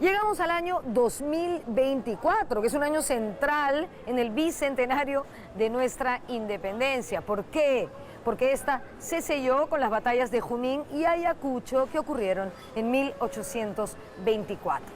Llegamos al año 2024, que es un año central en el bicentenario de nuestra independencia. ¿Por qué? Porque esta se selló con las batallas de Junín y Ayacucho que ocurrieron en 1824.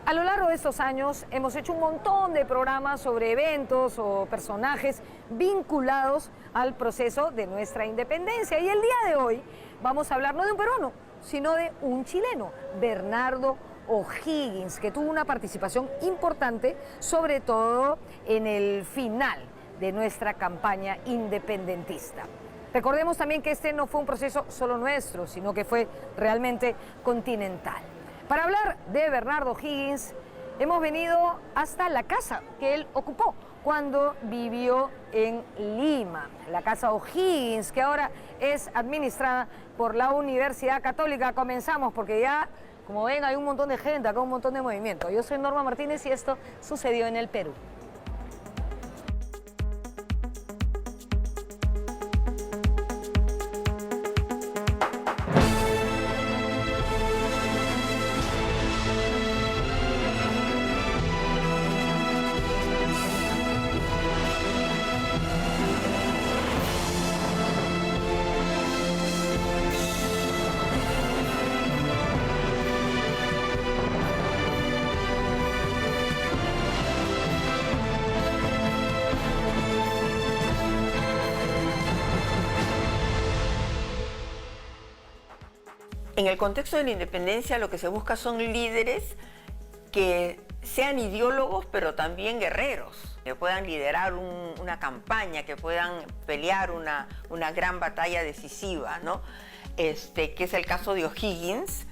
A lo largo de estos años hemos hecho un montón de programas sobre eventos o personajes vinculados al proceso de nuestra independencia. Y el día de hoy vamos a hablar no de un peruano, sino de un chileno, Bernardo O'Higgins, que tuvo una participación importante, sobre todo en el final de nuestra campaña independentista. Recordemos también que este no fue un proceso solo nuestro, sino que fue realmente continental. Para hablar de Bernardo O'Higgins, hemos venido hasta la casa que él ocupó cuando vivió en Lima, la Casa O'Higgins, que ahora es administrada por la Universidad Católica. Comenzamos porque ya, como ven, hay un montón de gente, acá un montón de movimiento. Yo soy Norma Martínez y esto sucedió en el Perú. En el contexto de la independencia lo que se busca son líderes que sean ideólogos pero también guerreros, que puedan liderar una campaña, que puedan pelear una gran batalla decisiva, ¿no? Que es el caso de O'Higgins.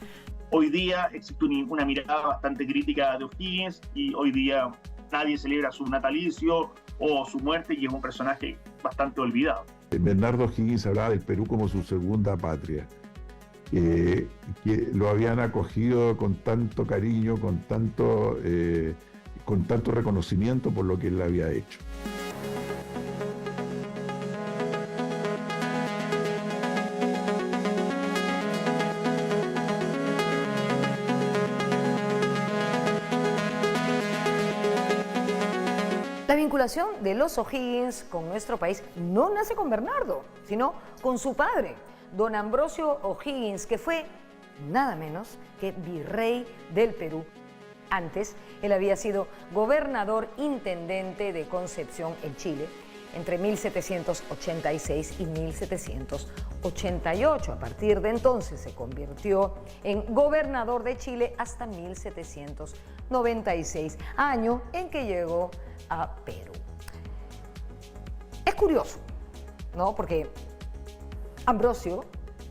Hoy día existe una mirada bastante crítica de O'Higgins y hoy día nadie celebra su natalicio o su muerte y es un personaje bastante olvidado. Bernardo O'Higgins hablaba del Perú como su segunda patria. Que lo habían acogido con tanto cariño, con tanto reconocimiento por lo que él había hecho. La vinculación de los O'Higgins con nuestro país no nace con Bernardo, sino con su padre, don Ambrosio O'Higgins, que fue nada menos que virrey del Perú. Antes, él había sido gobernador intendente de Concepción en Chile entre 1786 y 1788. A partir de entonces se convirtió en gobernador de Chile hasta 1796, año en que llegó a Perú. Es curioso, ¿no? Porque Ambrosio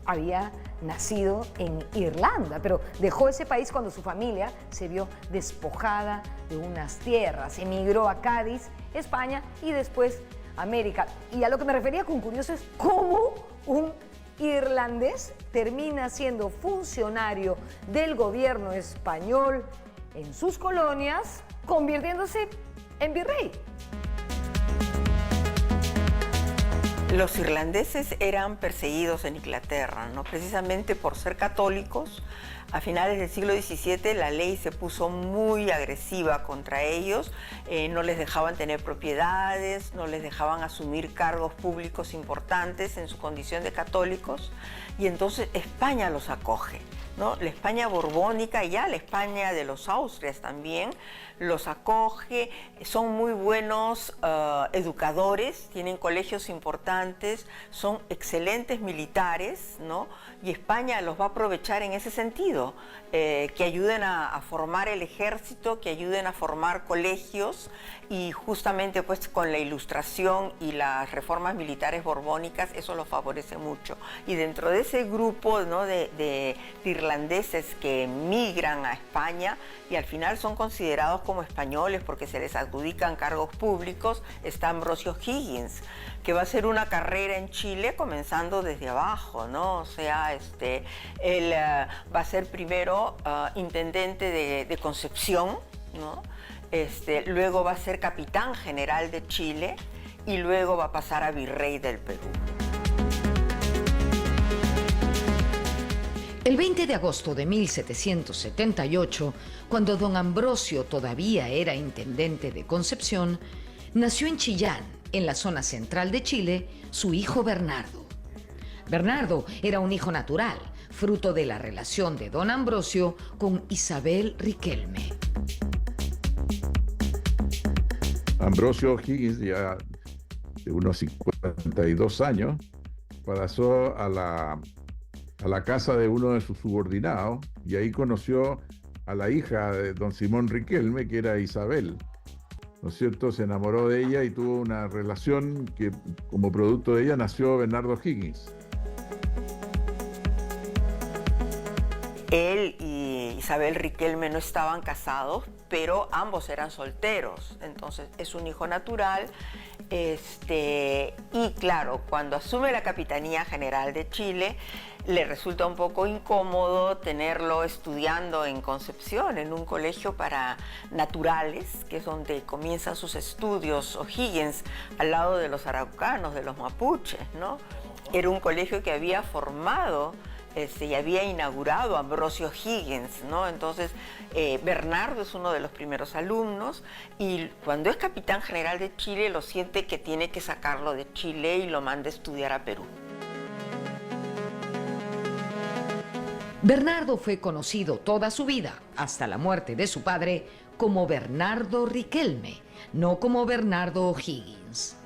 había nacido en Irlanda, pero dejó ese país cuando su familia se vio despojada de unas tierras. Emigró a Cádiz, España, y después a América. Y a lo que me refería con curioso es cómo un irlandés termina siendo funcionario del gobierno español en sus colonias, convirtiéndose en virrey. Los irlandeses eran perseguidos en Inglaterra, ¿no? Precisamente por ser católicos. A finales del siglo XVII la ley se puso muy agresiva contra ellos, no les dejaban tener propiedades, no les dejaban asumir cargos públicos importantes en su condición de católicos, y entonces España los acoge, ¿no? La España borbónica, ya la España de los Austrias también, los acoge, son muy buenos educadores, tienen colegios importantes, son excelentes militares, ¿no? Y España los va a aprovechar en ese sentido, que ayuden a formar el ejército, que ayuden a formar colegios, y justamente pues con la Ilustración y las reformas militares borbónicas eso los favorece mucho. Y dentro de ese grupo, ¿no?, de irlandeses que migran a España y al final son considerados como españoles porque se les adjudican cargos públicos, está Ambrosio O'Higgins, que va a hacer una carrera en Chile comenzando desde abajo, ¿no? O sea, él va a ser primero intendente de Concepción, ¿no? Luego va a ser capitán general de Chile y luego va a pasar a virrey del Perú. El 20 de agosto de 1778, cuando don Ambrosio todavía era intendente de Concepción, nació en Chillán, en la zona central de Chile, su hijo Bernardo. Bernardo era un hijo natural, fruto de la relación de don Ambrosio con Isabel Riquelme. Ambrosio O'Higgins, ya de unos 52 años, pasó a la casa de uno de sus subordinados y ahí conoció a la hija de don Simón Riquelme, que era Isabel, ¿no es cierto? Se enamoró de ella y tuvo una relación que, como producto de ella, nació Bernardo O'Higgins. Él y Isabel Riquelme no estaban casados, pero ambos eran solteros, entonces es un hijo natural. Y claro, cuando asume la Capitanía General de Chile, le resulta un poco incómodo tenerlo estudiando en Concepción, en un colegio para naturales, que es donde comienzan sus estudios O'Higgins, al lado de los araucanos, de los mapuches, ¿no? Era un colegio que había formado y había inaugurado Ambrosio O'Higgins, ¿no? Entonces, Bernardo es uno de los primeros alumnos y cuando es capitán general de Chile lo siente que tiene que sacarlo de Chile y lo manda a estudiar a Perú. Bernardo fue conocido toda su vida, hasta la muerte de su padre, como Bernardo Riquelme, no como Bernardo O'Higgins.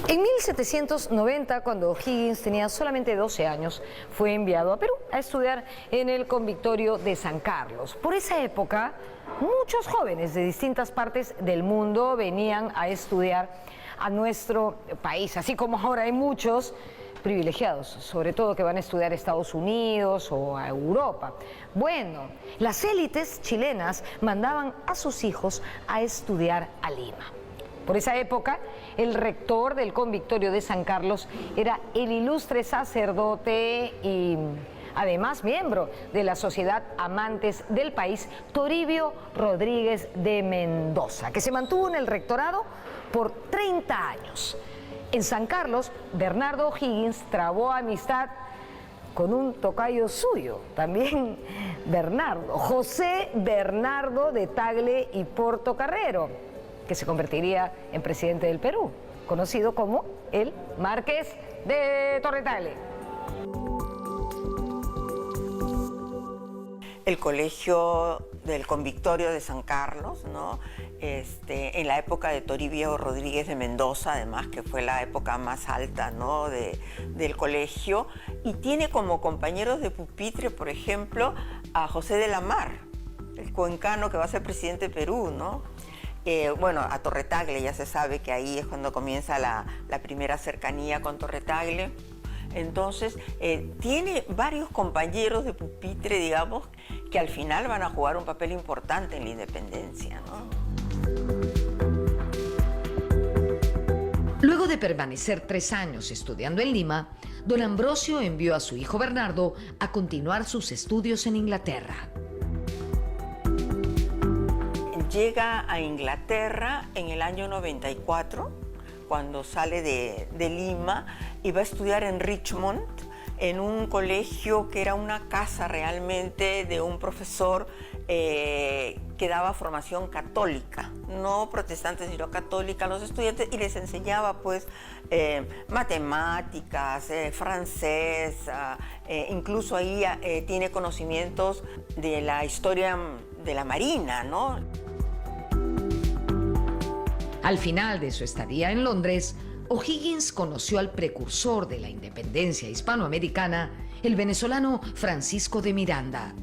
En 1790, cuando O'Higgins tenía solamente 12 años, fue enviado a Perú a estudiar en el Convictorio de San Carlos. Por esa época, muchos jóvenes de distintas partes del mundo venían a estudiar a nuestro país, así como ahora hay muchos privilegiados, sobre todo que van a estudiar a Estados Unidos o a Europa. Bueno, las élites chilenas mandaban a sus hijos a estudiar a Lima. Por esa época, el rector del Convictorio de San Carlos era el ilustre sacerdote y además miembro de la Sociedad Amantes del País, Toribio Rodríguez de Mendoza, que se mantuvo en el rectorado por 30 años. En San Carlos, Bernardo O'Higgins trabó amistad con un tocayo suyo, también Bernardo, José Bernardo de Tagle y Portocarrero, que se convertiría en presidente del Perú, conocido como el Marqués de Torre-Tagle. El colegio del Convictorio de San Carlos, ¿no? En la época de Toribio Rodríguez de Mendoza, además, que fue la época más alta, ¿no? del colegio, y tiene como compañeros de pupitre, por ejemplo, a José de la Mar, el cuencano que va a ser presidente de Perú, ¿no? Bueno, a Torre-Tagle ya se sabe que ahí es cuando comienza la primera cercanía con Torre-Tagle. Entonces, tiene varios compañeros de pupitre, digamos, que al final van a jugar un papel importante en la independencia, ¿no? Luego de permanecer 3 años estudiando en Lima, don Ambrosio envió a su hijo Bernardo a continuar sus estudios en Inglaterra. Llega a Inglaterra en el año 94, cuando sale de Lima, y va a estudiar en Richmond, en un colegio que era una casa realmente de un profesor que daba formación católica, no protestante, sino católica a los estudiantes, y les enseñaba pues matemáticas, francés, incluso ahí tiene conocimientos de la historia de la Marina, ¿no? Al final de su estadía en Londres, O'Higgins conoció al precursor de la independencia hispanoamericana, el venezolano Francisco de Miranda.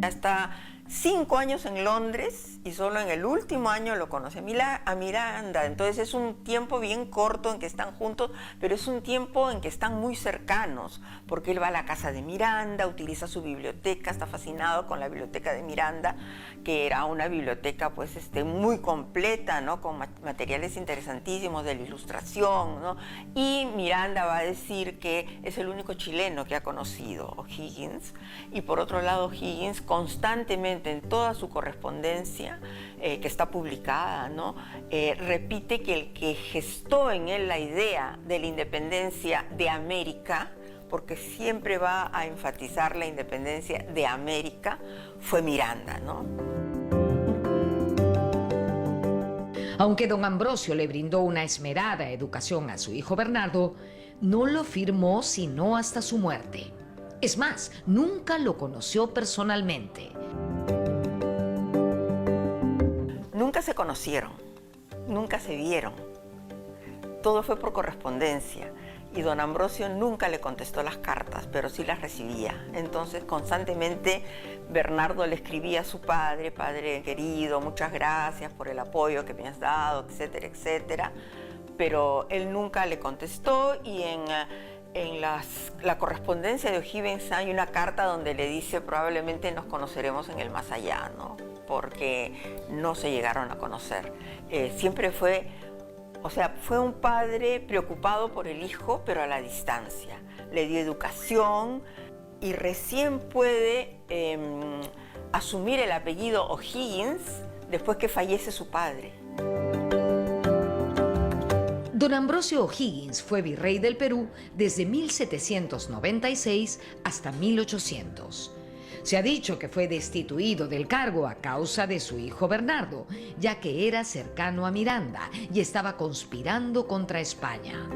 Hasta 5 años en Londres y solo en el último año lo conoce a Miranda. Entonces es un tiempo bien corto en que están juntos, pero es un tiempo en que están muy cercanos, porque él va a la casa de Miranda, utiliza su biblioteca, está fascinado con la biblioteca de Miranda, que era una biblioteca pues muy completa, ¿no? Con materiales interesantísimos de la ilustración, ¿no? Y Miranda va a decir que es el único chileno que ha conocido O'Higgins, y por otro lado O'Higgins constantemente constantemente en toda su correspondencia, que está publicada, ¿no? Repite que el que gestó en él la idea de la independencia de América, porque siempre va a enfatizar la independencia de América, fue Miranda, ¿no? Aunque don Ambrosio le brindó una esmerada educación a su hijo Bernardo, no lo firmó sino hasta su muerte. Es más, nunca lo conoció personalmente. Nunca se conocieron, nunca se vieron. Todo fue por correspondencia. Y don Ambrosio nunca le contestó las cartas, pero sí las recibía. Entonces, constantemente, Bernardo le escribía a su padre: padre querido, muchas gracias por el apoyo que me has dado, etcétera, etcétera. Pero él nunca le contestó, y en la correspondencia de O'Higgins hay una carta donde le dice: probablemente nos conoceremos en el más allá, ¿no? Porque no se llegaron a conocer. Siempre fue... O sea, fue un padre preocupado por el hijo, pero a la distancia. Le dio educación y recién puede asumir el apellido O'Higgins después que fallece su padre. Don Ambrosio O'Higgins fue virrey del Perú desde 1796 hasta 1800. Se ha dicho que fue destituido del cargo a causa de su hijo Bernardo, ya que era cercano a Miranda y estaba conspirando contra España.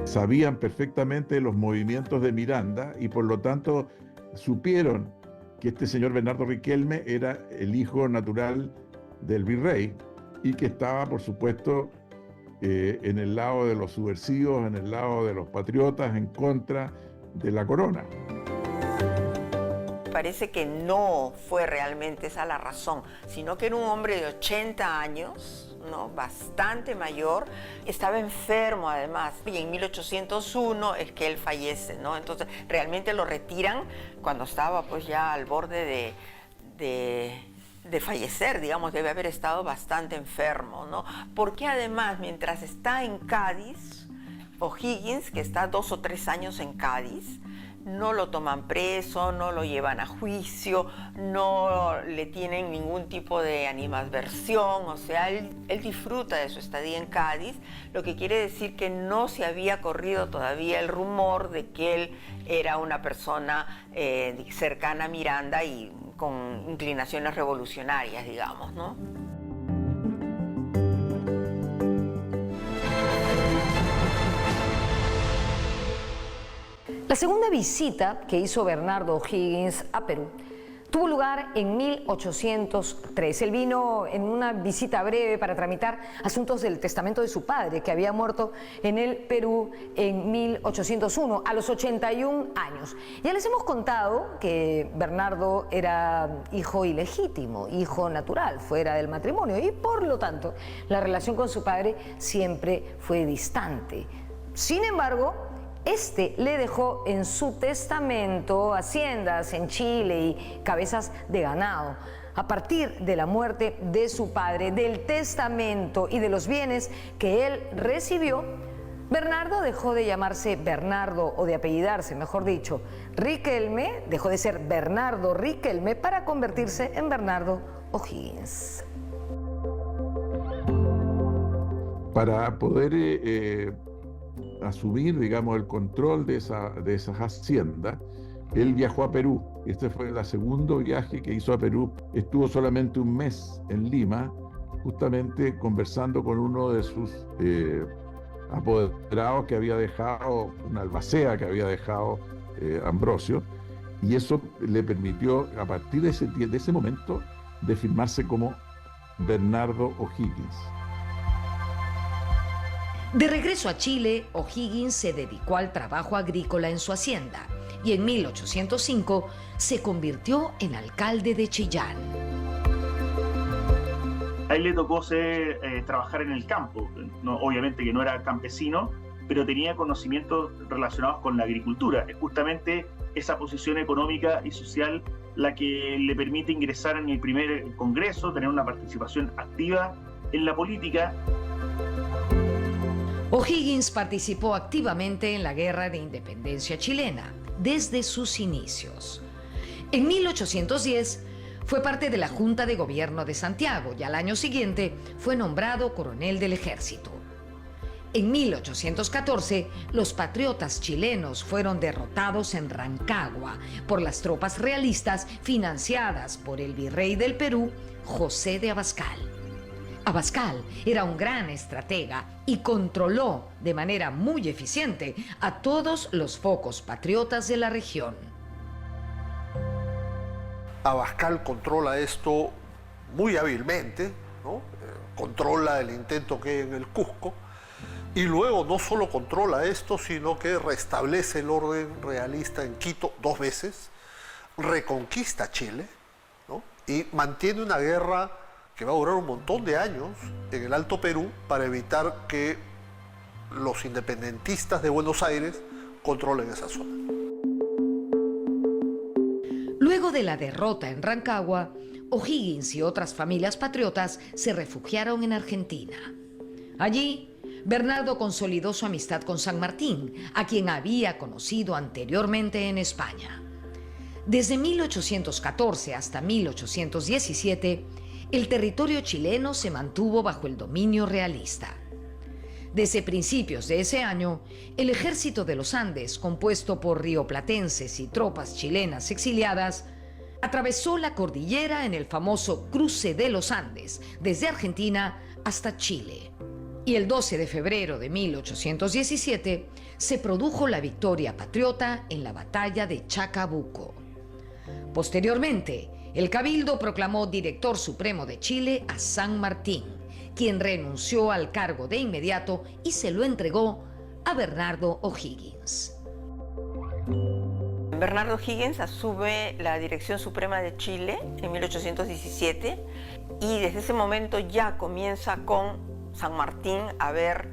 Sabían perfectamente los movimientos de Miranda y por lo tanto supieron que este señor Bernardo Riquelme era el hijo natural del virrey y que estaba, por supuesto, en el lado de los subversivos, en el lado de los patriotas, en contra de la corona. Parece que no fue realmente esa la razón, sino que era un hombre de 80 años, ¿no? Bastante mayor, estaba enfermo además, y en 1801 es que él fallece, ¿no? Entonces realmente lo retiran cuando estaba pues ya al borde de fallecer, digamos, debe haber estado bastante enfermo, ¿no? Porque además, mientras está en Cádiz, O'Higgins, que está 2 o 3 años en Cádiz, no lo toman preso, no lo llevan a juicio, no le tienen ningún tipo de animadversión, o sea, él disfruta de su estadía en Cádiz, lo que quiere decir que no se había corrido todavía el rumor de que él era una persona cercana a Miranda y con inclinaciones revolucionarias, digamos, ¿no? La segunda visita que hizo Bernardo O'Higgins a Perú tuvo lugar en 1803. Él vino en una visita breve para tramitar asuntos del testamento de su padre, que había muerto en el Perú en 1801, a los 81 años. Ya les hemos contado que Bernardo era hijo ilegítimo, hijo natural, fuera del matrimonio, y por lo tanto la relación con su padre siempre fue distante. Sin embargo, este le dejó en su testamento haciendas en Chile y cabezas de ganado. A partir de la muerte de su padre, del testamento y de los bienes que él recibió, Bernardo dejó de llamarse Bernardo, o de apellidarse, mejor dicho, Riquelme, dejó de ser Bernardo Riquelme para convertirse en Bernardo O'Higgins. Para poder asumir, digamos, el control de esas haciendas, él viajó a Perú. Este fue el segundo viaje que hizo a Perú. Estuvo solamente un mes en Lima, justamente conversando con uno de sus apoderados que había dejado, una albacea que había dejado Ambrosio, y eso le permitió, a partir de ese momento, de firmarse como Bernardo O'Higgins. De regreso a Chile, O'Higgins se dedicó al trabajo agrícola en su hacienda y en 1805 se convirtió en alcalde de Chillán. A él le tocó trabajar en el campo, obviamente que no era campesino, pero tenía conocimientos relacionados con la agricultura. Es justamente esa posición económica y social la que le permite ingresar en el primer congreso, tener una participación activa en la política. O'Higgins participó activamente en la Guerra de Independencia chilena desde sus inicios. En 1810 fue parte de la Junta de Gobierno de Santiago y al año siguiente fue nombrado coronel del ejército. En 1814, los patriotas chilenos fueron derrotados en Rancagua por las tropas realistas financiadas por el virrey del Perú, José de Abascal. Abascal era un gran estratega y controló de manera muy eficiente a todos los focos patriotas de la región. Abascal controla esto muy hábilmente, ¿no? Controla el intento que hay en el Cusco y luego no solo controla esto, sino que restablece el orden realista en Quito 2 veces, reconquista Chile, ¿no? Y mantiene una guerra que va a durar un montón de años en el Alto Perú para evitar que los independentistas de Buenos Aires controlen esa zona. Luego de la derrota en Rancagua, O'Higgins y otras familias patriotas se refugiaron en Argentina. Allí, Bernardo consolidó su amistad con San Martín, a quien había conocido anteriormente en España. Desde 1814 hasta 1817, el territorio chileno se mantuvo bajo el dominio realista. Desde principios de ese año, el ejército de los Andes, compuesto por rioplatenses y tropas chilenas exiliadas, atravesó la cordillera en el famoso Cruce de los Andes, desde Argentina hasta Chile. Y el 12 de febrero de 1817 se produjo la victoria patriota en la batalla de Chacabuco. Posteriormente, el Cabildo proclamó director supremo de Chile a San Martín, quien renunció al cargo de inmediato y se lo entregó a Bernardo O'Higgins. Bernardo O'Higgins asume la Dirección Suprema de Chile en 1817 y desde ese momento ya comienza con San Martín a ver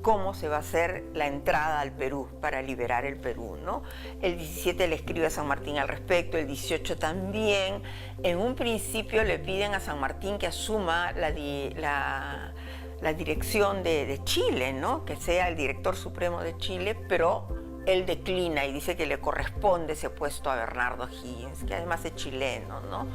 cómo se va a hacer la entrada al Perú para liberar el Perú, ¿no? El 17 le escribe a San Martín al respecto, el 18 también. En un principio le piden a San Martín que asuma la dirección de Chile, ¿no? Que sea el director supremo de Chile, pero él declina y dice que le corresponde ese puesto a Bernardo O'Higgins, que además es chileno, ¿no?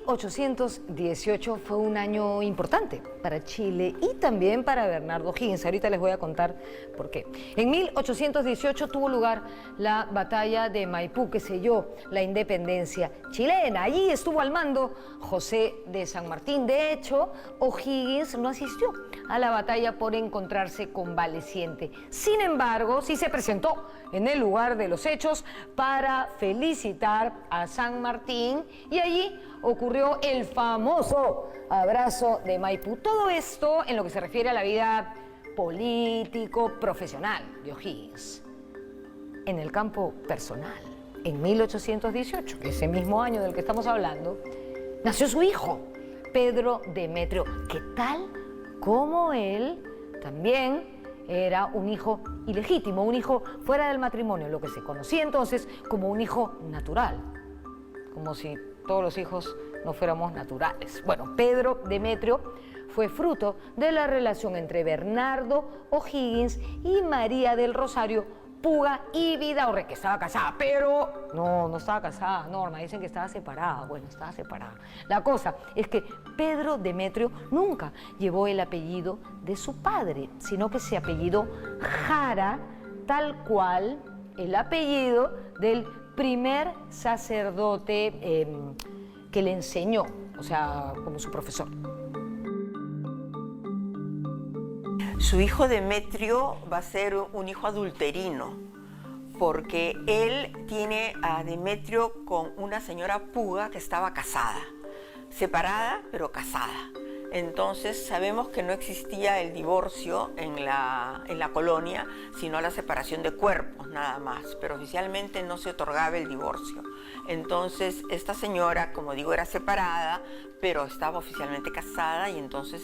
1818 fue un año importante para Chile y también para Bernardo O'Higgins. Ahorita les voy a contar por qué. En 1818 tuvo lugar la batalla de Maipú, que selló la independencia chilena. Allí estuvo al mando José de San Martín. De hecho, O'Higgins no asistió a la batalla por encontrarse convaleciente. Sin embargo, sí se presentó en el lugar de los hechos para felicitar a San Martín y allí ocurrió el famoso abrazo de Maipú. Todo esto en lo que se refiere a la vida político-profesional de O'Higgins. En el campo personal, en 1818, ese mismo año del que estamos hablando, nació su hijo, Pedro Demetrio, que tal como él también era un hijo ilegítimo, un hijo fuera del matrimonio, lo que se conocía entonces como un hijo natural, como si todos los hijos no fuéramos naturales. Bueno, Pedro Demetrio fue fruto de la relación entre Bernardo O'Higgins y María del Rosario Puga y Vidaurre, que estaba casada, pero no estaba casada, Norma, dicen que estaba separada. Bueno, estaba separada. La cosa es que Pedro Demetrio nunca llevó el apellido de su padre, sino que se apellidó Jara, tal cual el apellido del primer sacerdote que le enseñó, o sea, como su profesor. Su hijo Demetrio va a ser un hijo adulterino, porque él tiene a Demetrio con una señora Puga que estaba casada, separada pero casada. Entonces sabemos que no existía el divorcio en la colonia, sino la separación de cuerpos nada más, pero oficialmente no se otorgaba el divorcio. Entonces esta señora, como digo, era separada, pero estaba oficialmente casada y entonces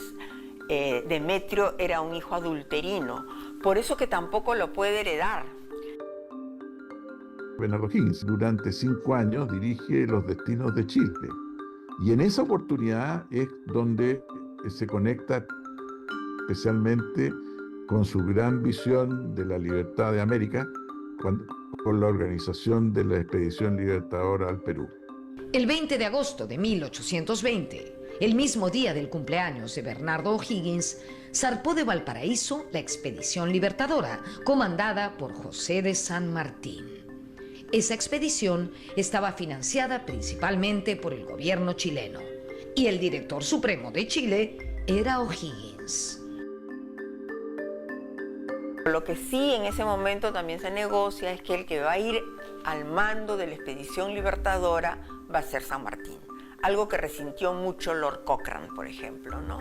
Demetrio era un hijo adulterino, por eso que tampoco lo puede heredar. Bernardo O'Higgins durante 5 años dirige los destinos de Chile y en esa oportunidad es donde se conecta especialmente con su gran visión de la libertad de América, con la organización de la Expedición Libertadora al Perú. El 20 de agosto de 1820, el mismo día del cumpleaños de Bernardo O'Higgins, zarpó de Valparaíso la Expedición Libertadora, comandada por José de San Martín. Esa expedición estaba financiada principalmente por el gobierno chileno, y el director supremo de Chile era O'Higgins. Lo que sí en ese momento también se negocia es que el que va a ir al mando de la Expedición Libertadora va a ser San Martín, algo que resintió mucho Lord Cochrane, por ejemplo, ¿no?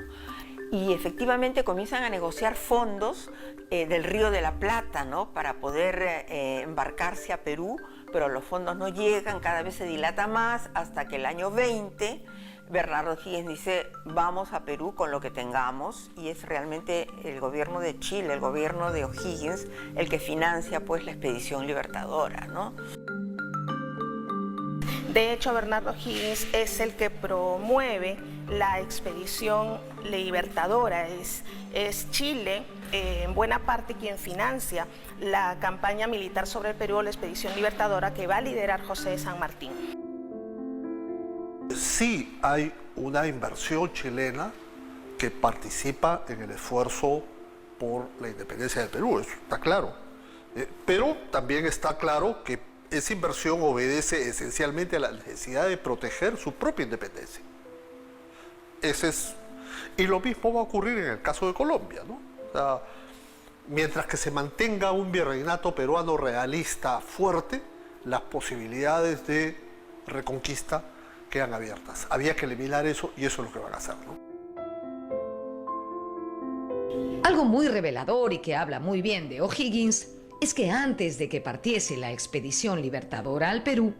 Y efectivamente comienzan a negociar fondos del Río de la Plata, ¿no? Para poder embarcarse a Perú, pero los fondos no llegan, cada vez se dilata más, hasta que el año 20 Bernardo O'Higgins dice, vamos a Perú con lo que tengamos, y es realmente el gobierno de Chile, el gobierno de O'Higgins, el que financia pues la Expedición Libertadora, ¿no? De hecho, Bernardo O'Higgins es el que promueve la Expedición Libertadora, es Chile en buena parte quien financia la campaña militar sobre el Perú, la Expedición Libertadora, que va a liderar José de San Martín. Sí hay una inversión chilena que participa en el esfuerzo por la independencia del Perú, eso está claro. Pero también está claro que esa inversión obedece esencialmente a la necesidad de proteger su propia independencia. Y lo mismo va a ocurrir en el caso de Colombia, ¿no? O sea, mientras que se mantenga un virreinato peruano realista fuerte, las posibilidades de reconquista quedan abiertas. Había que eliminar eso y eso es lo que van a hacer, ¿no? Algo muy revelador y que habla muy bien de O'Higgins es que antes de que partiese la Expedición Libertadora al Perú,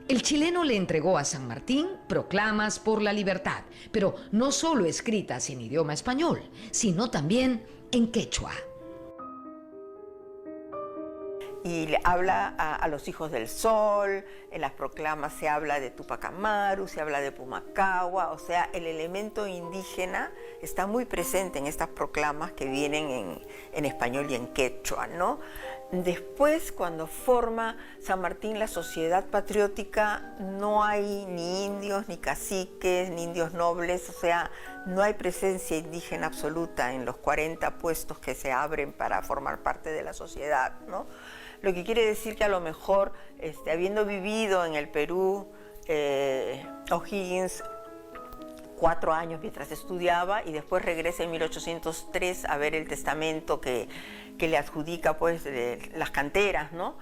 el chileno le entregó a San Martín proclamas por la libertad, pero no solo escritas en idioma español, sino también en quechua. Y le habla a los hijos del sol, en las proclamas se habla de Tupac Amaru, se habla de Pumacahua, o sea, el elemento indígena está muy presente en estas proclamas que vienen en español y en quechua, ¿no? Después, cuando forma San Martín la sociedad patriótica, no hay ni indios, ni caciques, ni indios nobles, o sea, no hay presencia indígena absoluta en los 40 puestos que se abren para formar parte de la sociedad, ¿no? Lo que quiere decir que a lo mejor, habiendo vivido en el Perú, O'Higgins 4 años mientras estudiaba y después regresa en 1803 a ver el testamento que le adjudica pues las canteras, ¿no?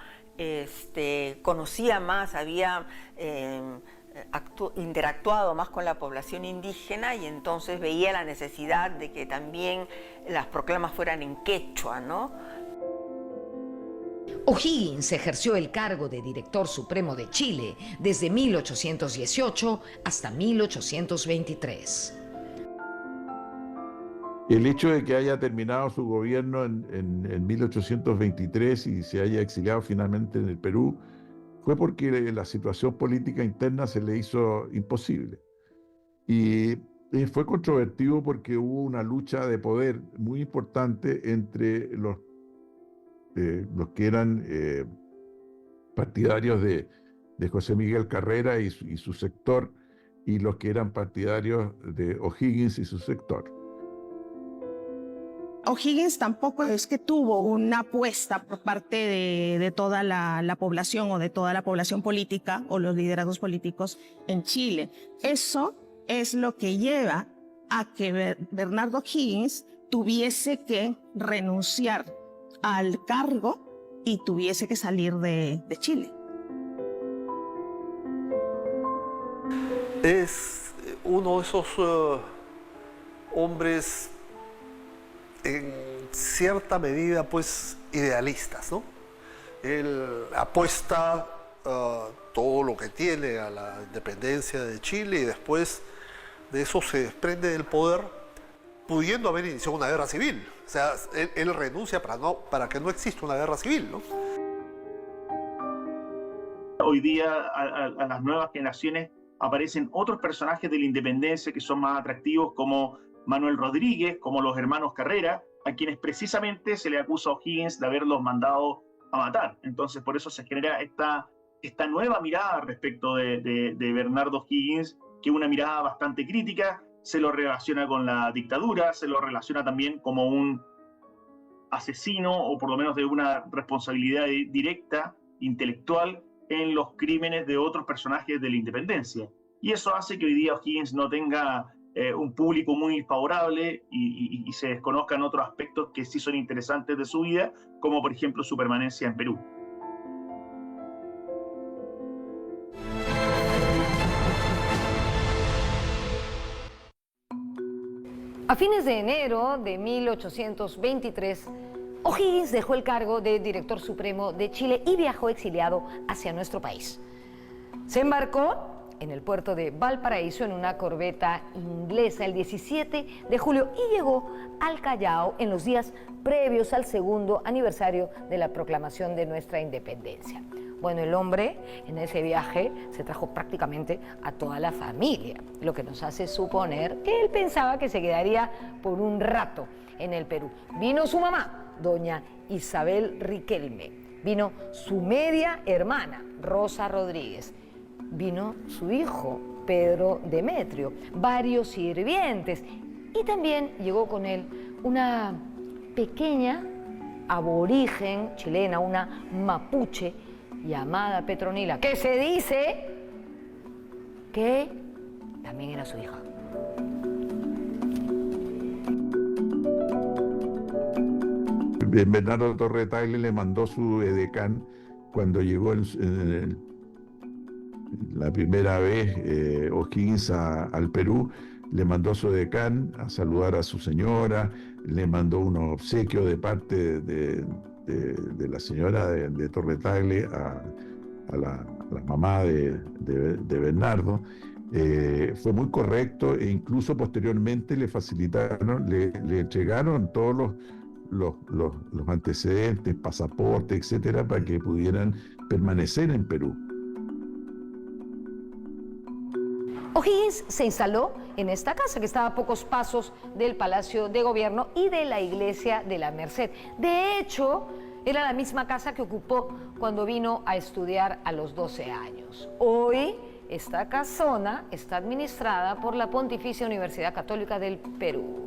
Conocía más, había interactuado más con la población indígena y entonces veía la necesidad de que también las proclamas fueran en quechua, ¿no? O'Higgins ejerció el cargo de director supremo de Chile desde 1818 hasta 1823. El hecho de que haya terminado su gobierno en 1823 y se haya exiliado finalmente en el Perú fue porque la situación política interna se le hizo imposible. Y fue controvertido porque hubo una lucha de poder muy importante entre los que eran partidarios de José Miguel Carrera y su sector, y los que eran partidarios de O'Higgins y su sector. O'Higgins tampoco es que tuvo una apuesta por parte de toda la población o de toda la población política o los liderazgos políticos en Chile. Eso es lo que lleva a que Bernardo O'Higgins tuviese que renunciar al cargo y tuviese que salir de Chile. Es uno de esos hombres en cierta medida pues idealistas, ¿no? Él apuesta todo lo que tiene a la independencia de Chile y después de eso se desprende del poder, pudiendo haber iniciado una guerra civil. O sea, él renuncia para que no exista una guerra civil, ¿no? Hoy día a las nuevas generaciones aparecen otros personajes de la independencia que son más atractivos, como Manuel Rodríguez, como los hermanos Carrera, a quienes precisamente se le acusa a O'Higgins de haberlos mandado a matar. Entonces, por eso se genera esta nueva mirada respecto de Bernardo O'Higgins, que es una mirada bastante crítica, se lo relaciona con la dictadura, se lo relaciona también como un asesino, o por lo menos de una responsabilidad directa, intelectual, en los crímenes de otros personajes de la independencia. Y eso hace que hoy día O'Higgins no tenga un público muy favorable y se desconozcan otros aspectos que sí son interesantes de su vida, como por ejemplo su permanencia en Perú. A fines de enero de 1823, O'Higgins dejó el cargo de director supremo de Chile y viajó exiliado hacia nuestro país. Se embarcó en el puerto de Valparaíso en una corbeta inglesa el 17 de julio y llegó al Callao en los días previos al segundo aniversario de la proclamación de nuestra independencia. Bueno, el hombre en ese viaje se trajo prácticamente a toda la familia, lo que nos hace suponer que él pensaba que se quedaría por un rato en el Perú. Vino su mamá, doña Isabel Riquelme, vino su media hermana, Rosa Rodríguez, vino su hijo, Pedro Demetrio, varios sirvientes, y también llegó con él una pequeña aborigen chilena, una mapuche llamada Petronila, que se dice que también era su hija. Bernardo Torre Tagle le mandó su edecán cuando llegó la primera vez O'Higgins al Perú. Le mandó su edecán a saludar a su señora, le mandó unos obsequios de parte de la señora de Torre Tagle a la mamá de Bernardo. Fue muy correcto e incluso posteriormente le facilitaron, le entregaron todos los antecedentes, pasaportes, etcétera, para que pudieran permanecer en Perú. O'Higgins se instaló en esta casa que estaba a pocos pasos del Palacio de Gobierno y de la Iglesia de la Merced. De hecho, era la misma casa que ocupó cuando vino a estudiar a los 12 años. Hoy, esta casona está administrada por la Pontificia Universidad Católica del Perú.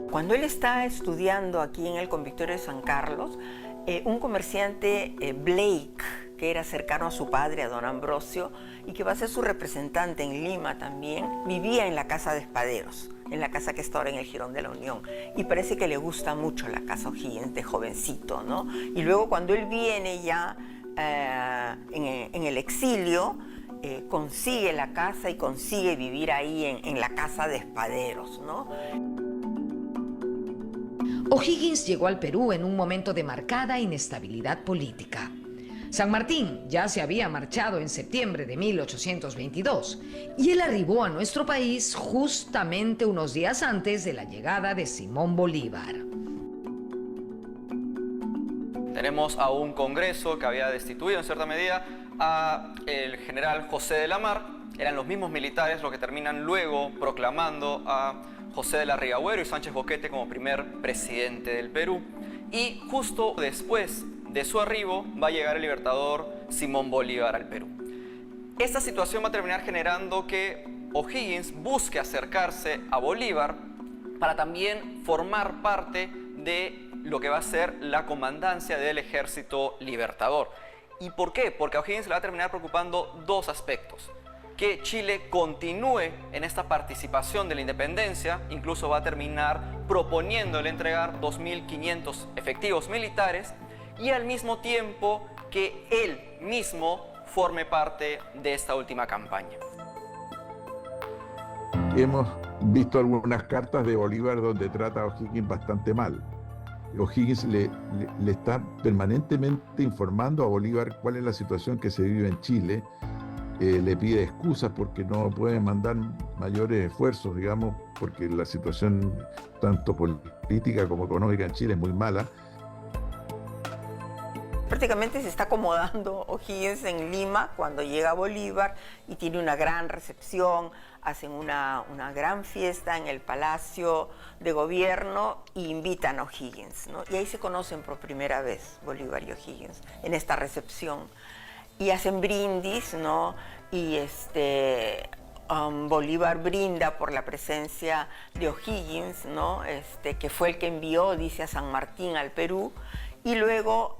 Cuando él está estudiando aquí en el Convictorio de San Carlos, un comerciante, Blake, que era cercano a su padre, a don Ambrosio, y que va a ser su representante en Lima también, vivía en la casa de Espaderos, en la casa que está ahora en el Jirón de la Unión. Y parece que le gusta mucho la casa O'Higgins de jovencito, ¿no? Y luego cuando él viene ya en el exilio, consigue la casa y consigue vivir ahí en la casa de Espaderos, ¿no? O'Higgins llegó al Perú en un momento de marcada inestabilidad política. San Martín ya se había marchado en septiembre de 1822 y él arribó a nuestro país justamente unos días antes de la llegada de Simón Bolívar. Tenemos a un Congreso que había destituido en cierta medida a el general José de la Mar. Eran los mismos militares los que terminan luego proclamando a José de la Rigagüero y Sánchez Boquete como primer presidente del Perú. Y justo después de su arribo va a llegar el libertador Simón Bolívar al Perú. Esta situación va a terminar generando que O'Higgins busque acercarse a Bolívar para también formar parte de lo que va a ser la comandancia del Ejército Libertador. ¿Y por qué? Porque a O'Higgins le va a terminar preocupando dos aspectos. Que Chile continúe en esta participación de la independencia, incluso va a terminar proponiéndole entregar 2.500 efectivos militares, y al mismo tiempo que él mismo forme parte de esta última campaña. Hemos visto algunas cartas de Bolívar donde trata a O'Higgins bastante mal. O'Higgins le está permanentemente informando a Bolívar cuál es la situación que se vive en Chile. Le pide excusas porque no puede mandar mayores esfuerzos, digamos, porque la situación tanto política como económica en Chile es muy mala. El prácticamente se está acomodando O'Higgins en Lima cuando llega Bolívar y tiene una gran recepción, hacen una gran fiesta en el Palacio de Gobierno e invitan a O'Higgins, ¿no? Y ahí se conocen por primera vez Bolívar y O'Higgins, en esta recepción. Y hacen brindis, ¿no? Y Bolívar brinda por la presencia de O'Higgins, ¿no? Que fue el que envió, dice, a San Martín al Perú, y luego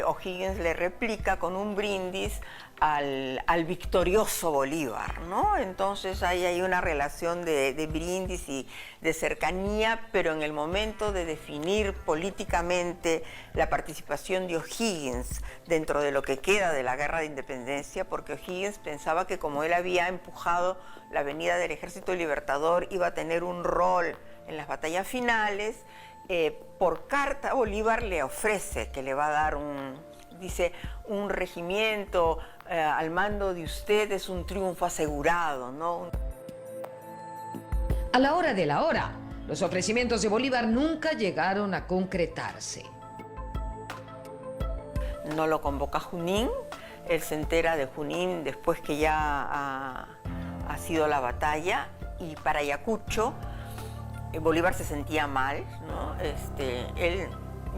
O'Higgins le replica con un brindis al victorioso Bolívar, ¿no? Entonces ahí hay una relación de brindis y de cercanía, pero en el momento de definir políticamente la participación de O'Higgins dentro de lo que queda de la Guerra de Independencia, porque O'Higgins pensaba que como él había empujado la venida del Ejército Libertador, iba a tener un rol en las batallas finales. Por carta Bolívar le ofrece que le va a dar un regimiento al mando de usted, es un triunfo asegurado, ¿no? A la hora de la hora, los ofrecimientos de Bolívar nunca llegaron a concretarse. No lo convoca Junín, él se entera de Junín después que ya ha sido la batalla, y para Ayacucho Bolívar se sentía mal, ¿no? Él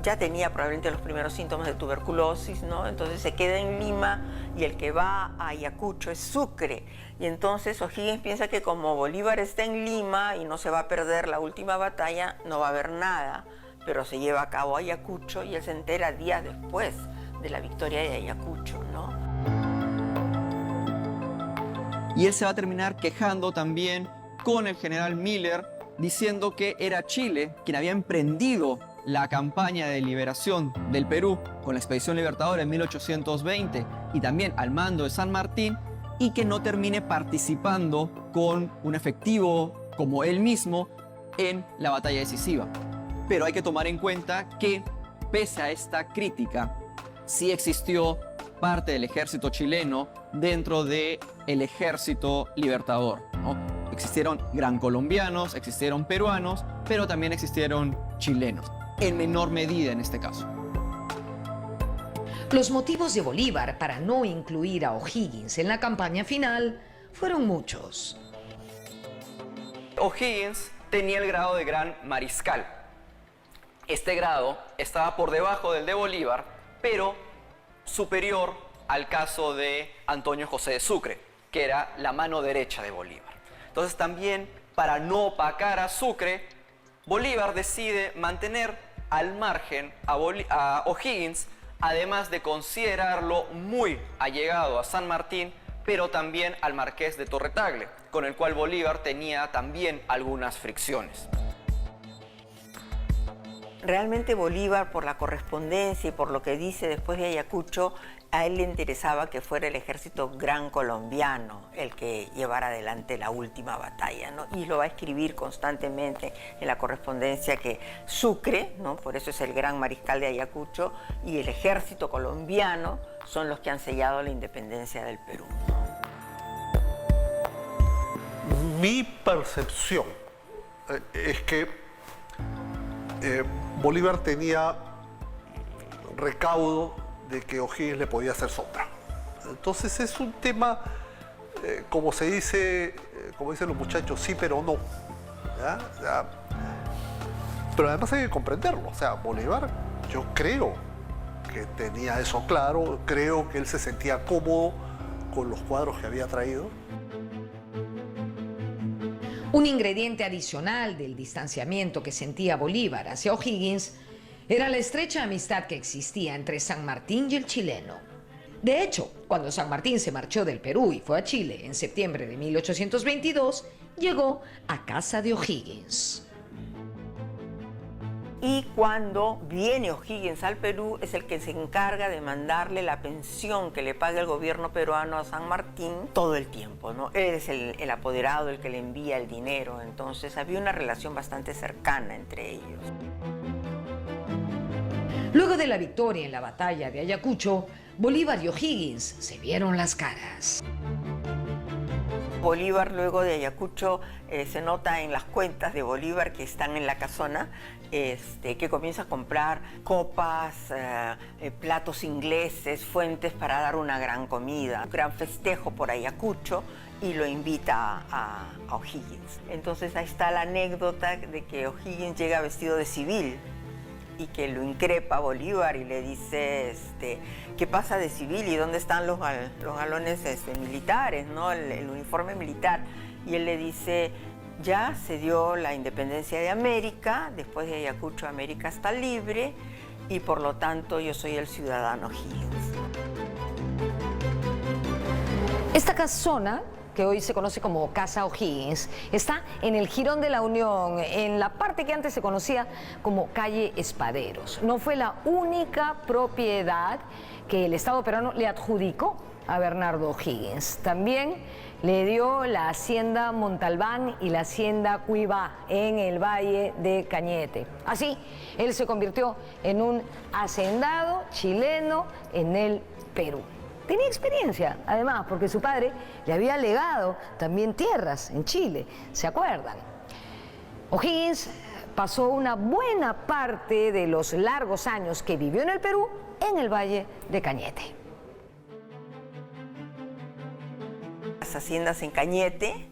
ya tenía probablemente los primeros síntomas de tuberculosis, ¿no? Entonces se queda en Lima y el que va a Ayacucho es Sucre. Y entonces O'Higgins piensa que como Bolívar está en Lima y no se va a perder la última batalla, no va a haber nada, pero se lleva a cabo Ayacucho y él se entera días después de la victoria de Ayacucho, ¿no? Y él se va a terminar quejando también con el general Miller, diciendo que era Chile quien había emprendido la campaña de liberación del Perú con la Expedición Libertadora en 1820 y también al mando de San Martín, y que no termine participando con un efectivo como él mismo en la batalla decisiva. Pero hay que tomar en cuenta que, pese a esta crítica, sí existió parte del ejército chileno dentro del ejército libertador, ¿no? Existieron gran colombianos, existieron peruanos, pero también existieron chilenos, en menor medida en este caso. Los motivos de Bolívar para no incluir a O'Higgins en la campaña final fueron muchos. O'Higgins tenía el grado de gran mariscal. Este grado estaba por debajo del de Bolívar, pero superior al caso de Antonio José de Sucre, que era la mano derecha de Bolívar. Entonces también, para no opacar a Sucre, Bolívar decide mantener al margen a O'Higgins, además de considerarlo muy allegado a San Martín, pero también al marqués de Torre-Tagle, con el cual Bolívar tenía también algunas fricciones. Realmente Bolívar, por la correspondencia y por lo que dice después de Ayacucho, a él le interesaba que fuera el ejército gran colombiano el que llevara adelante la última batalla, ¿no? Y lo va a escribir constantemente en la correspondencia que Sucre, ¿no? Por eso es el gran mariscal de Ayacucho, y el ejército colombiano son los que han sellado la independencia del Perú. Mi percepción es que Bolívar tenía recaudo de que O'Higgins le podía hacer sombra. Entonces es un tema, como dicen los muchachos, sí pero no. ¿Ya? Pero además hay que comprenderlo. O sea, Bolívar, yo creo que tenía eso claro, creo que él se sentía cómodo con los cuadros que había traído. Un ingrediente adicional del distanciamiento que sentía Bolívar hacia O'Higgins era la estrecha amistad que existía entre San Martín y el chileno. De hecho, cuando San Martín se marchó del Perú y fue a Chile en septiembre de 1822, llegó a casa de O'Higgins. Y cuando viene O'Higgins al Perú, es el que se encarga de mandarle la pensión que le paga el gobierno peruano a San Martín todo el tiempo, ¿no? Él es el apoderado, el que le envía el dinero. Entonces había una relación bastante cercana entre ellos. Luego de la victoria en la batalla de Ayacucho, Bolívar y O'Higgins se vieron las caras. Bolívar, luego de Ayacucho, se nota en las cuentas de Bolívar que están en la casona, que comienza a comprar copas, platos ingleses, fuentes para dar una gran comida, un gran festejo por Ayacucho, y lo invita a O'Higgins. Entonces ahí está la anécdota de que O'Higgins llega vestido de civil y que lo increpa a Bolívar y le dice, ¿qué pasa de civil y dónde están los galones militares, ¿no? el uniforme militar? Y él le dice, ya se dio la independencia de América, después de Ayacucho América está libre y por lo tanto yo soy el ciudadano O'Higgins. Esta casona, que hoy se conoce como Casa O'Higgins, está en el Jirón de la Unión, en la parte que antes se conocía como Calle Espaderos. No fue la única propiedad que el Estado peruano le adjudicó a Bernardo O'Higgins. También le dio la hacienda Montalbán y la hacienda Cuibá en el Valle de Cañete. Así, él se convirtió en un hacendado chileno en el Perú. Tenía experiencia, además, porque su padre le había legado también tierras en Chile, ¿se acuerdan? O'Higgins pasó una buena parte de los largos años que vivió en el Perú en el Valle de Cañete. Las haciendas en Cañete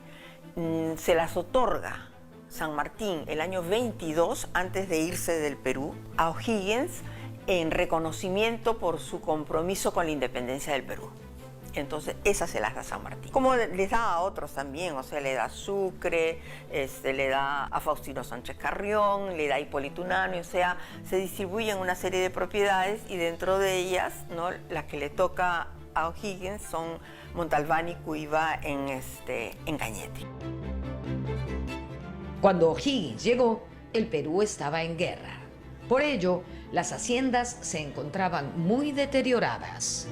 se las otorga San Martín el año 22, antes de irse del Perú, a O'Higgins, en reconocimiento por su compromiso con la independencia del Perú. Entonces, esas se las da San Martín. Como les da a otros también, o sea, le da a Sucre, le da a Faustino Sánchez Carrión, le da a Hipólito Unanue, o sea, se distribuyen una serie de propiedades y dentro de ellas, ¿no?, las que le toca a O'Higgins son Montalbán y Cuibá en Cañete. Cuando O'Higgins llegó, el Perú estaba en guerra. Por ello, las haciendas se encontraban muy deterioradas.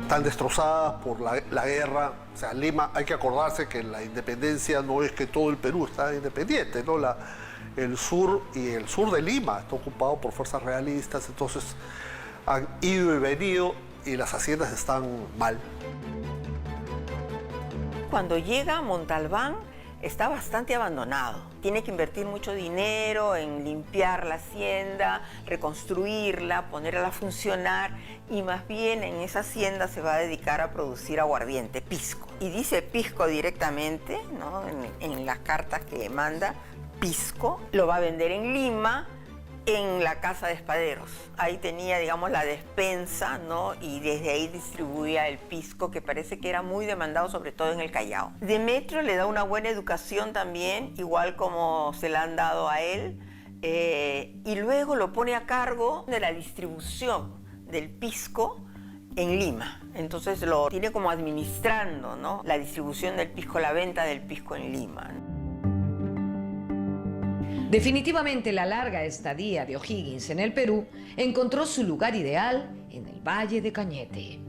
Están destrozadas por la guerra. O sea, Lima, hay que acordarse que la independencia no es que todo el Perú está independiente, ¿no? El sur de Lima está ocupado por fuerzas realistas, entonces han ido y venido y las haciendas están mal. Cuando llega Montalbán, está bastante abandonado. Tiene que invertir mucho dinero en limpiar la hacienda, reconstruirla, ponerla a funcionar y más bien en esa hacienda se va a dedicar a producir aguardiente, pisco. Y dice pisco directamente, ¿no?, en las cartas que manda, pisco. Lo va a vender en Lima, en la Casa de Espaderos. Ahí tenía, digamos, la despensa, ¿no?, y desde ahí distribuía el pisco, que parece que era muy demandado, sobre todo en el Callao. Demetrio le da una buena educación también, igual como se la han dado a él, y luego lo pone a cargo de la distribución del pisco en Lima. Entonces lo tiene como administrando, ¿no?, la distribución del pisco, la venta del pisco en Lima. Definitivamente la larga estadía de O'Higgins en el Perú encontró su lugar ideal en el Valle de Cañete.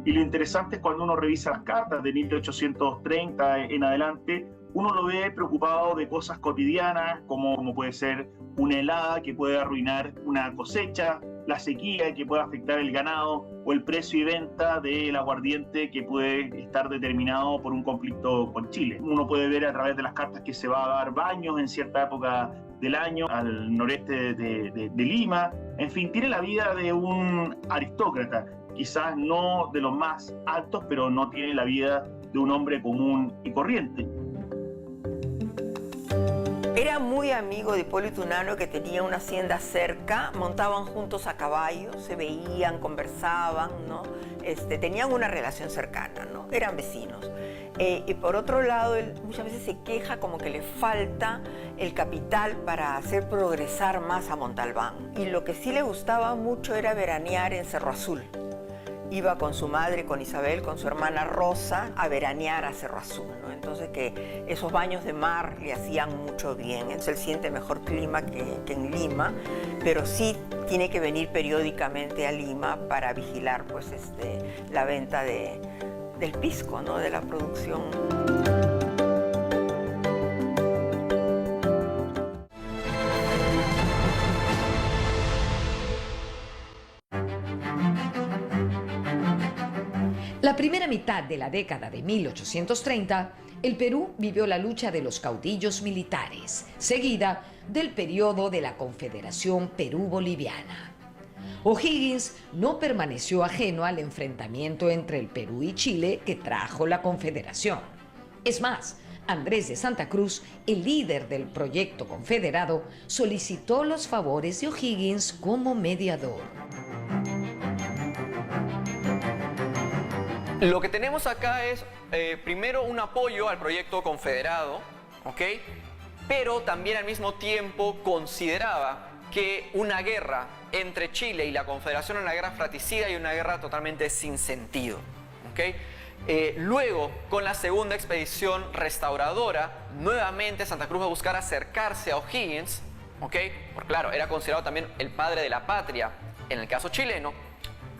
Y lo interesante es cuando uno revisa las cartas de 1830 en adelante, uno lo ve preocupado de cosas cotidianas, como puede ser una helada que puede arruinar una cosecha, la sequía que puede afectar el ganado o el precio y venta del aguardiente que puede estar determinado por un conflicto con Chile. Uno puede ver a través de las cartas que se va a dar baños en cierta época del año al noreste de Lima. En fin, tiene la vida de un aristócrata, quizás no de los más altos, pero no tiene la vida de un hombre común y corriente. Era muy amigo de Hipólito Unanue, que tenía una hacienda cerca, montaban juntos a caballo, se veían, conversaban, ¿no? Tenían una relación cercana, ¿no? Eran vecinos. Y por otro lado, él muchas veces se queja como que le falta el capital para hacer progresar más a Montalbán. Y lo que sí le gustaba mucho era veranear en Cerro Azul. Iba con su madre, con Isabel, con su hermana Rosa, a veranear a Cerro Azul, ¿no? Entonces que esos baños de mar le hacían mucho bien. Entonces él siente mejor clima que en Lima, pero sí tiene que venir periódicamente a Lima para vigilar, pues, la venta del pisco, ¿no?, de la producción. La primera mitad de la década de 1830, el Perú vivió la lucha de los caudillos militares, seguida del periodo de la Confederación Perú-Boliviana. O'Higgins no permaneció ajeno al enfrentamiento entre el Perú y Chile que trajo la Confederación. Es más, Andrés de Santa Cruz, el líder del proyecto confederado, solicitó los favores de O'Higgins como mediador. Lo que tenemos acá es, primero, un apoyo al proyecto confederado, ¿ok? Pero también al mismo tiempo consideraba que una guerra entre Chile y la Confederación era una guerra fratricida y una guerra totalmente sin sentido, ¿ok? Luego, con la segunda expedición restauradora, nuevamente Santa Cruz va a buscar acercarse a O'Higgins, ¿ok? Porque claro, era considerado también el padre de la patria en el caso chileno,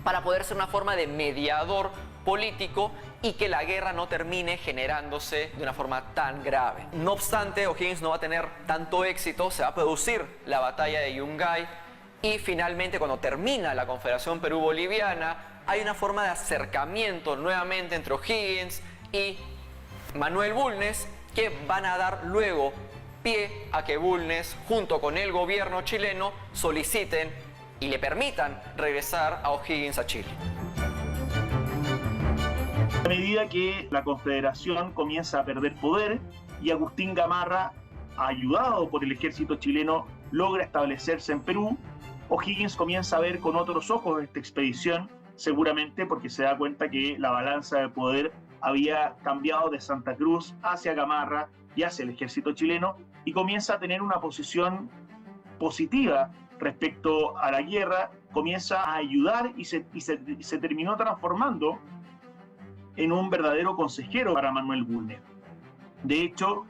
para poder ser una forma de mediador político y que la guerra no termine generándose de una forma tan grave. No obstante, O'Higgins no va a tener tanto éxito, se va a producir la batalla de Yungay y finalmente cuando termina la Confederación Perú-Boliviana hay una forma de acercamiento nuevamente entre O'Higgins y Manuel Bulnes que van a dar luego pie a que Bulnes junto con el gobierno chileno soliciten y le permitan regresar a O'Higgins a Chile. A medida que la Confederación comienza a perder poder y Agustín Gamarra, ayudado por el ejército chileno, logra establecerse en Perú, O'Higgins comienza a ver con otros ojos esta expedición, seguramente porque se da cuenta que la balanza de poder había cambiado de Santa Cruz hacia Gamarra y hacia el ejército chileno, y comienza a tener una posición positiva respecto a la guerra, comienza a ayudar y se terminó transformando en un verdadero consejero para Manuel Bulnes. De hecho,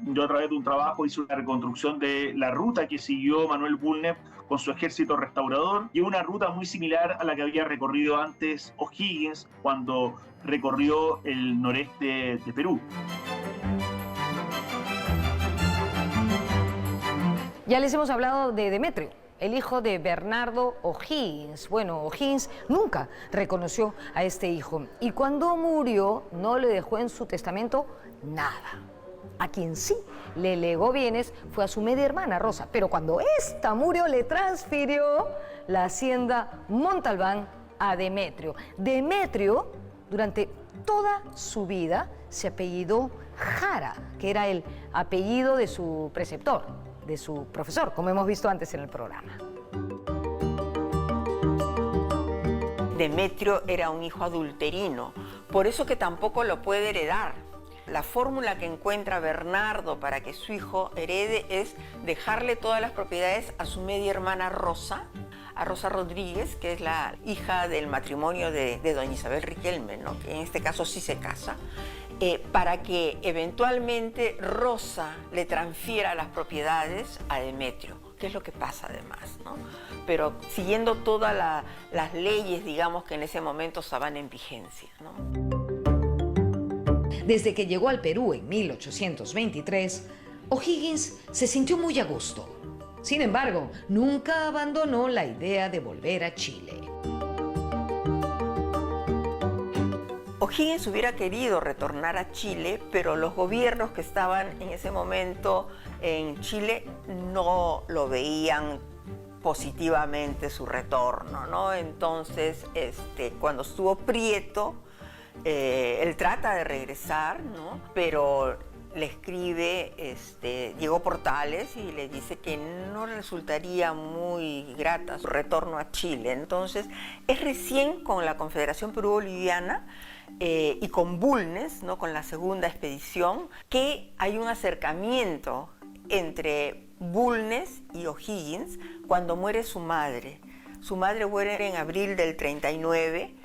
yo a través de un trabajo hice una reconstrucción de la ruta que siguió Manuel Bulnes con su ejército restaurador, y una ruta muy similar a la que había recorrido antes O'Higgins cuando recorrió el noreste de Perú. Ya les hemos hablado de Demetrio, el hijo de Bernardo O'Higgins. Bueno, O'Higgins nunca reconoció a este hijo y cuando murió no le dejó en su testamento nada. A quien sí le legó bienes fue a su media hermana Rosa, pero cuando ésta murió le transfirió la hacienda Montalbán a Demetrio. Demetrio, durante toda su vida, se apellidó Jara, que era el apellido de su preceptor, de su profesor, como hemos visto antes en el programa. Demetrio era un hijo adulterino, por eso que tampoco lo puede heredar. La fórmula que encuentra Bernardo para que su hijo herede es dejarle todas las propiedades a su media hermana Rosa, a Rosa Rodríguez, que es la hija del matrimonio de doña Isabel Riquelme, ¿no? Que en este caso sí se casa, para que eventualmente Rosa le transfiera las propiedades a Demetrio, que es lo que pasa además, ¿no? Pero siguiendo todas las leyes, digamos, que en ese momento estaban en vigencia, ¿no? Desde que llegó al Perú en 1823, O'Higgins se sintió muy a gusto. Sin embargo, nunca abandonó la idea de volver a Chile. O'Higgins hubiera querido retornar a Chile, pero los gobiernos que estaban en ese momento en Chile no lo veían positivamente su retorno, ¿no? Entonces, cuando estuvo Prieto, él trata de regresar, ¿no? Pero le escribe Diego Portales y le dice que no resultaría muy grata su retorno a Chile. Entonces, es recién con la Confederación Perú-Boliviana y con Bulnes, ¿no? Con la segunda expedición, que hay un acercamiento entre Bulnes y O'Higgins cuando muere su madre. Su madre muere en abril del 39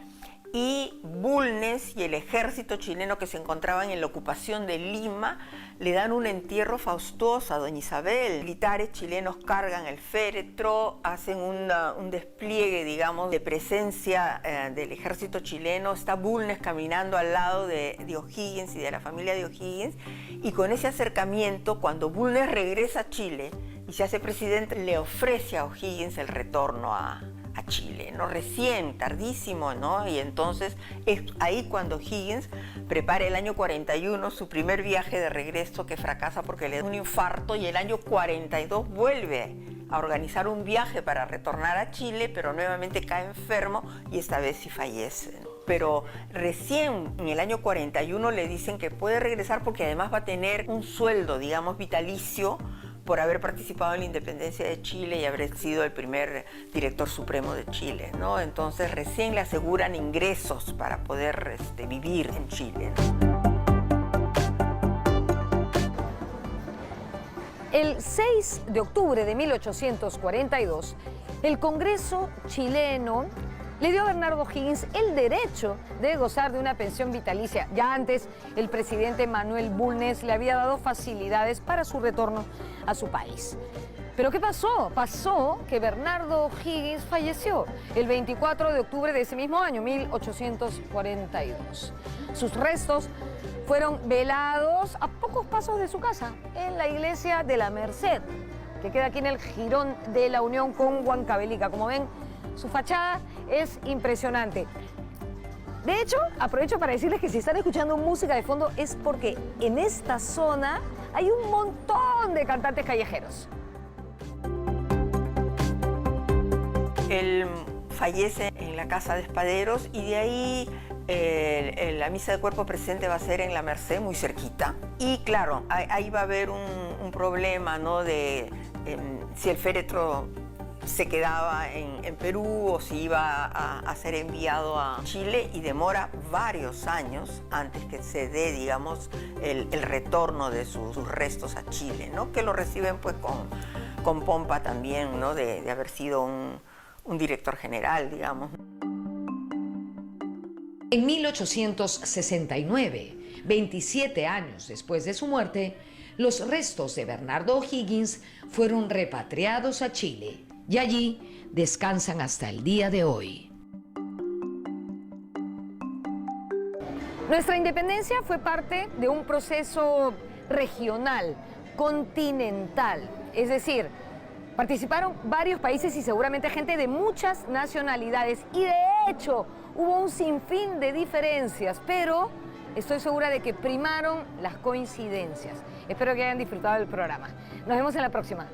y Bulnes y el ejército chileno que se encontraban en la ocupación de Lima le dan un entierro fastuoso a doña Isabel. Militares chilenos cargan el féretro, hacen un despliegue, digamos, de presencia del ejército chileno. Está Bulnes caminando al lado de O'Higgins y de la familia de O'Higgins, y con ese acercamiento, cuando Bulnes regresa a Chile y se hace presidente, le ofrece a O'Higgins el retorno a a Chile, ¿no? Recién, tardísimo, ¿no? Y entonces es ahí cuando Higgins prepara el año 41 su primer viaje de regreso, que fracasa porque le da un infarto, y el año 42 vuelve a organizar un viaje para retornar a Chile, pero nuevamente cae enfermo y esta vez sí fallece. Pero recién en el año 41 le dicen que puede regresar porque además va a tener un sueldo, digamos, vitalicio por haber participado en la independencia de Chile y haber sido el primer director supremo de Chile, ¿no? Entonces recién le aseguran ingresos para poder vivir en Chile, ¿no? El 6 de octubre de 1842, el Congreso chileno le dio a Bernardo Higgins el derecho de gozar de una pensión vitalicia. Ya antes, el presidente Manuel Bulnes le había dado facilidades para su retorno a su país. ¿Pero qué pasó? Pasó que Bernardo Higgins falleció el 24 de octubre de ese mismo año, 1842. Sus restos fueron velados a pocos pasos de su casa, en la iglesia de la Merced, que queda aquí en el jirón de la Unión con Huancavelica. Como ven, su fachada es impresionante. De hecho, aprovecho para decirles que si están escuchando música de fondo es porque en esta zona hay un montón de cantantes callejeros. Él fallece en la casa de Espaderos y de ahí la misa de cuerpo presente va a ser en la Merced, muy cerquita. Y claro, ahí va a haber un problema, ¿no? De si el féretro se quedaba en Perú o si iba a ser enviado a Chile, y demora varios años antes que se dé, digamos, el retorno de sus restos a Chile, ¿no? Que lo reciben pues con pompa también, ¿no? De haber sido un director general, digamos. En 1869, 27 años después de su muerte, los restos de Bernardo O'Higgins fueron repatriados a Chile y allí descansan hasta el día de hoy. Nuestra independencia fue parte de un proceso regional, continental, es decir, participaron varios países y seguramente gente de muchas nacionalidades, y de hecho hubo un sinfín de diferencias, pero estoy segura de que primaron las coincidencias. Espero que hayan disfrutado del programa. Nos vemos en la próxima.